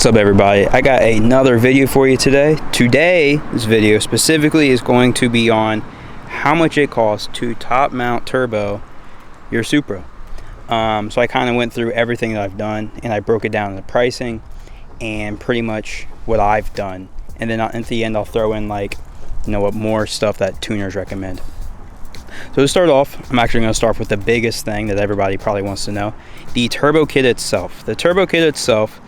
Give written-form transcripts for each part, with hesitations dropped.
What's up everybody, I got another video for you today. This video specifically is going to be on how much it costs to top mount turbo your Supra. So I kind of went through everything that I've done and I broke it down into pricing and pretty much what I've done, and then at the end I'll throw in what more stuff that tuners recommend. So to start off, I'm actually going to start with the biggest thing that everybody probably wants to know: the turbo kit itself. The turbo kit itself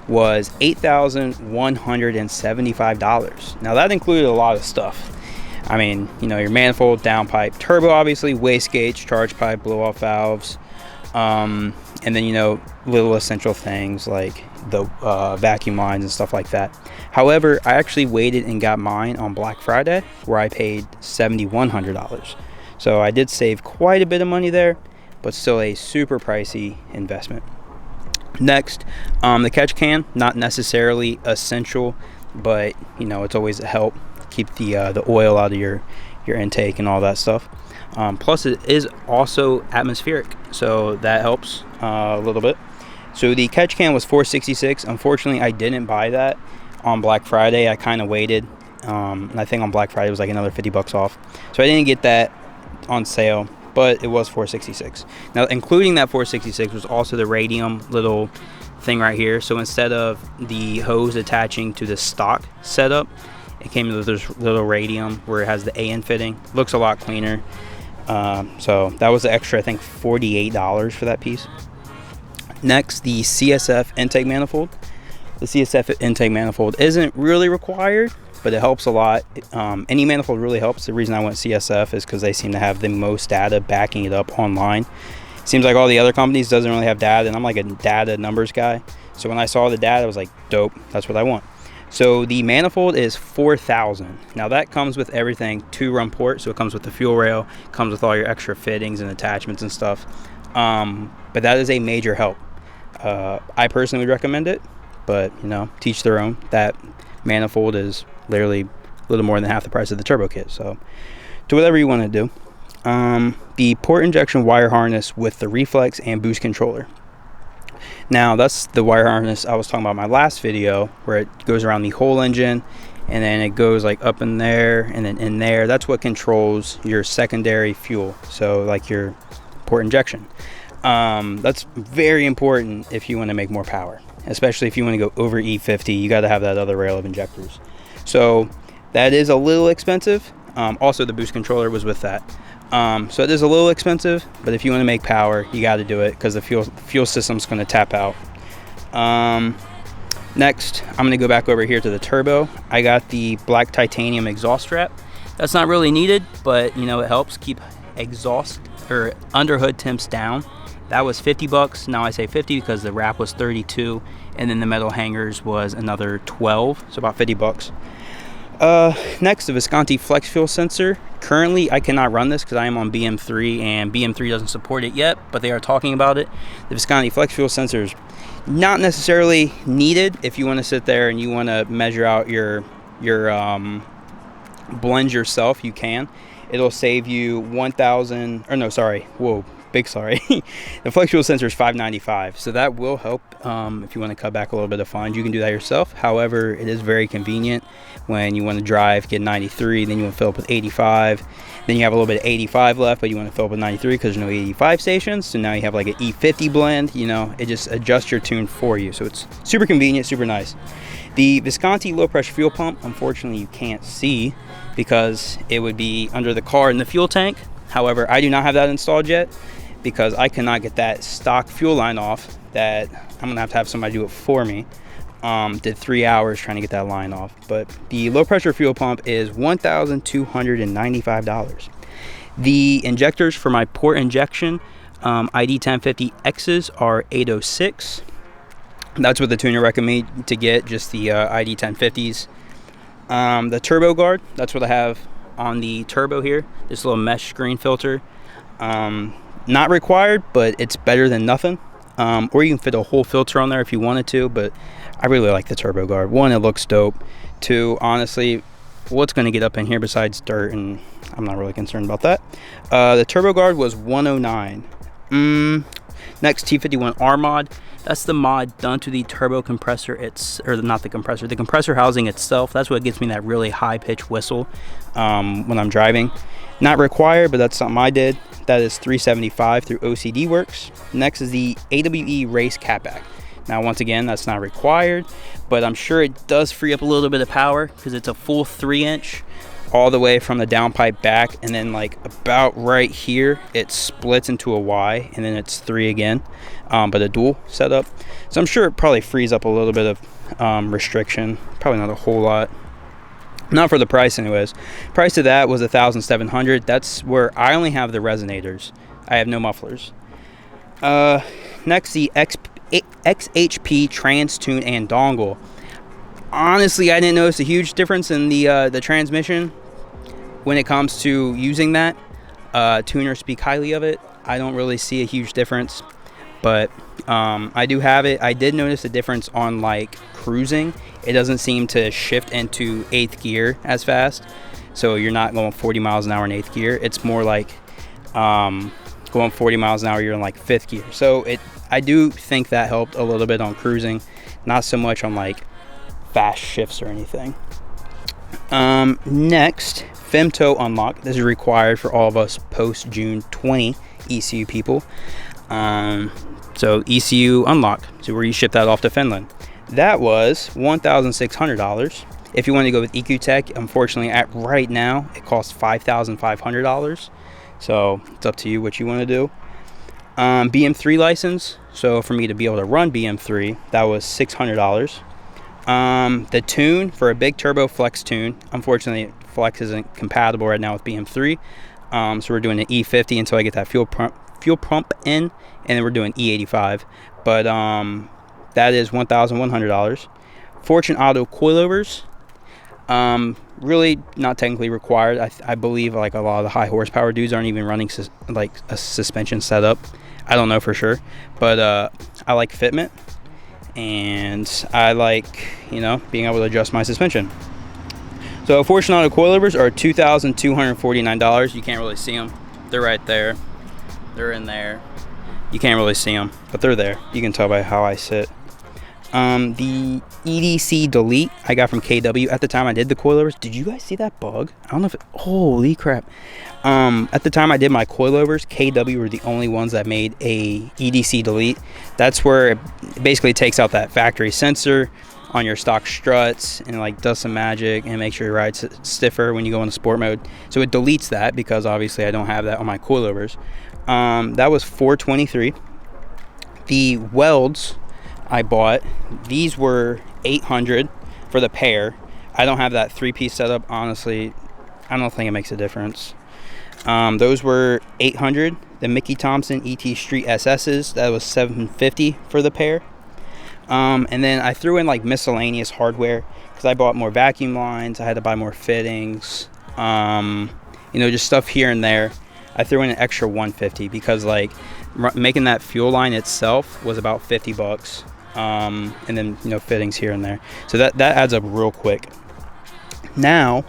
was $8,175. Now that included a lot of stuff. I mean, your manifold, downpipe, turbo, obviously, wastegate, charge pipe, blow off valves, and then little essential things like the vacuum lines and stuff like that. However, I actually waited and got mine on Black Friday, where I paid $7,100. So I did save quite a bit of money there, but still a super pricey investment. Next, the catch can, not necessarily essential, but it's always a help. Keep the oil out of your intake and all that stuff. Plus it is also atmospheric, so that helps a little bit. So the catch can was $466. Unfortunately, I didn't buy that on Black Friday. I kind of waited, and I think on Black Friday it was like another 50 bucks off, so I didn't get that on sale, but it was $466. Now including that $466 was also the radium little thing right here. So instead of the hose attaching to the stock setup, it came with this little radium where it has the AN fitting. Looks a lot cleaner. So that was the extra, I think, $48 for that piece. Next, the CSF intake manifold. The CSF intake manifold isn't really required, but it helps a lot. Any manifold really helps. The reason I went CSF is because they seem to have the most data backing it up online. Seems like all the other companies doesn't really have data, and I'm like a data numbers guy. So when I saw the data, I was like, dope, that's what I want. So the manifold is $4,000. Now that comes with everything, 2-run port, so it comes with the fuel rail, comes with all your extra fittings and attachments and stuff. But that is a major help. I personally would recommend it, but teach their own. That manifold is literally a little more than half the price of the turbo kit, so do whatever you want to do. The port injection wire harness with the reflex and boost controller. Now that's the wire harness I was talking about in my last video, where it goes around the whole engine and then it goes like up in there and then in there. That's what controls your secondary fuel, so like your port injection. That's very important if you want to make more power, especially if you want to go over E50. You got to have that other rail of injectors, so that is a little expensive. Also the boost controller was with that, so it is a little expensive, but if you want to make power, you got to do it because the fuel system's going to tap out. Next, I'm going to go back over here to the turbo. I got the black titanium exhaust strap. That's not really needed, but it helps keep exhaust or underhood temps down. That was 50 bucks. Now I say 50 because the wrap was 32, and then the metal hangers was another 12, so about 50 bucks. Next, the Visconti flex fuel sensor. Currently I cannot run this because I am on BM3 and BM3 doesn't support it yet, but they are talking about it. The Visconti flex fuel sensor is not necessarily needed if you want to sit there and you want to measure out your blends yourself. You can. It'll save you 1,000, or no, sorry, whoa, big sorry. The flex fuel sensor is $595, so that will help if you want to cut back a little bit of funds. You can do that yourself. However, it is very convenient when you want to drive, get 93, then you want to fill up with 85, then you have a little bit of 85 left, but you want to fill up with 93 because there's no 85 stations, so now you have like an E50 blend. It just adjusts your tune for you, so it's super convenient, super nice. The Visconti low pressure fuel pump, unfortunately you can't see because it would be under the car in the fuel tank. However, I do not have that installed yet because I cannot get that stock fuel line off. That I'm gonna have somebody do it for me. Did 3 hours trying to get that line off. But the low pressure fuel pump is $1,295. The injectors for my port injection ID 1050X's are 806. That's what the tuner recommended to get, just the ID 1050s. The turbo guard, that's what I have on the turbo here. This little mesh screen filter. Not required, but it's better than nothing. Or you can fit a whole filter on there if you wanted to, but I really like the turbo guard. One, it looks dope. Two, honestly, what's going to get up in here besides dirt, and I'm not really concerned about that. The turbo guard was $109. Next, T51R mod. That's the mod done to the turbo compressor, or not the compressor housing itself. That's what gives me that really high pitch whistle when I'm driving. Not required, but that's something I did. That is $375 through OCD Works. Next is the AWE race catback. Now, once again, that's not required, but I'm sure it does free up a little bit of power because it's a full 3-inch all the way from the downpipe back, and then like about right here it splits into a Y, and then it's 3 again, but a dual setup. So I'm sure it probably frees up a little bit of restriction, probably not a whole lot. Not for the price anyways. Price of that was $1,700. That's where I only have the resonators. I have no mufflers. Next, the XHP trans tune and dongle. Honestly, I didn't notice a huge difference in the transmission when it comes to using that. Tuners speak highly of it. I don't really see a huge difference, but I do have it. I did notice a difference on like cruising. It doesn't seem to shift into 8th gear as fast, so you're not going 40 miles an hour in 8th gear. It's more like going 40 miles an hour, you're in like 5th gear. So I do think that helped a little bit on cruising, not so much on like fast shifts or anything. Next, femto unlock. This is required for all of us post June 20 ECU people. So ECU unlock, so where you ship that off to Finland. That was $1,600. If you want to go with EQ Tech, unfortunately, right now it costs $5,500. So it's up to you what you want to do. BM3 license. So for me to be able to run BM3, that was $600. The tune for a big turbo flex tune. Unfortunately, flex isn't compatible right now with BM3. So we're doing an E50 until I get that fuel pump in, and then we're doing E85. But that is $1,100. Fortune Auto coilovers. Really not technically required. I believe like a lot of the high horsepower dudes aren't even running like a suspension setup. I don't know for sure, but I like fitment, and I like, you know, being able to adjust my suspension. So Fortune Auto coilovers are $2,249. You can't really see them. They're right there. They're in there. You can't really see them, but they're there. You can tell by how I sit. The EDC delete I got from KW. At the time I did the coilovers, did you guys see that bug? I don't know if holy crap. At the time I did my coilovers, KW were the only ones that made a EDC delete. That's where it basically takes out that factory sensor on your stock struts and like does some magic and makes sure your ride's stiffer when you go into sport mode. So it deletes that, because obviously I don't have that on my coilovers. That was $423. The welds I bought, these were $800 for the pair. I don't have that 3-piece setup. Honestly, I don't think it makes a difference. Those were $800. The Mickey Thompson ET Street SS's, that was $750 for the pair. And then I threw in like miscellaneous hardware because I bought more vacuum lines. I had to buy more fittings, you know, just stuff here and there. I threw in an extra $150 because like making that fuel line itself was about $50. And then, you know, fittings here and there. So that adds up real quick. Now,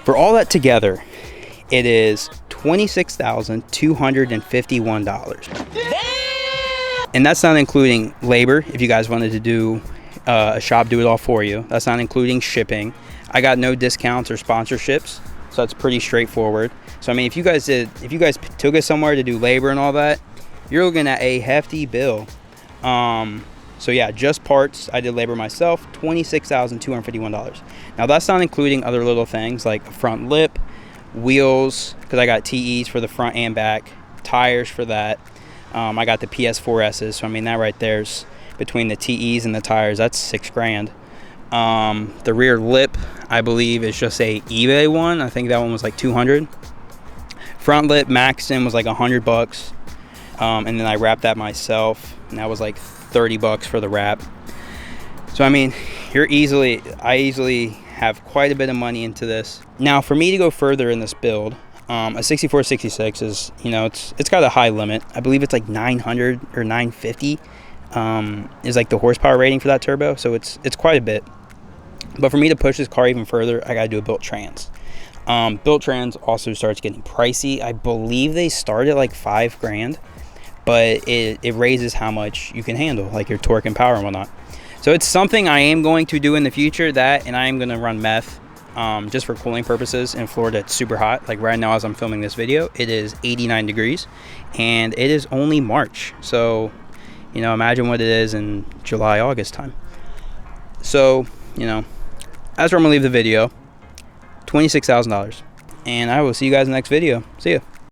for all that together, it is $26,251. And that's not including labor. If you guys wanted to do a shop do it all for you, that's not including shipping. I got no discounts or sponsorships, so it's pretty straightforward. So I mean, if you guys took us somewhere to do labor and all that, you're looking at a hefty bill. So yeah, just parts. I did labor myself, $26,251. Now that's not including other little things like a front lip, wheels, because I got TEs for the front and back, tires for that. I got the PS4S's, so I mean that right there's between the TEs and the tires, that's $6,000. The rear lip, I believe, is just a eBay one. I think that one was like $200. Front lip Maxton was like $100. And then I wrapped that myself, and that was like $30 for the wrap. So I mean, I easily have quite a bit of money into this. Now for me to go further in this build, a 6466 is, you know, it's got a high limit. I believe it's like 900 or 950 is like the horsepower rating for that turbo, so it's quite a bit. But for me to push this car even further, I gotta do a built trans. Built trans also starts getting pricey. I believe they start at like $5,000. but it raises how much you can handle, like your torque and power and whatnot. So it's something I am going to do in the future, that, and I am going to run meth just for cooling purposes. In Florida, it's super hot. Like right now as I'm filming this video, it is 89 degrees and it is only March. So, you know, imagine what it is in July, August time. So, you know, that's where I'm gonna leave the video. $26,000. And I will see you guys in the next video. See ya.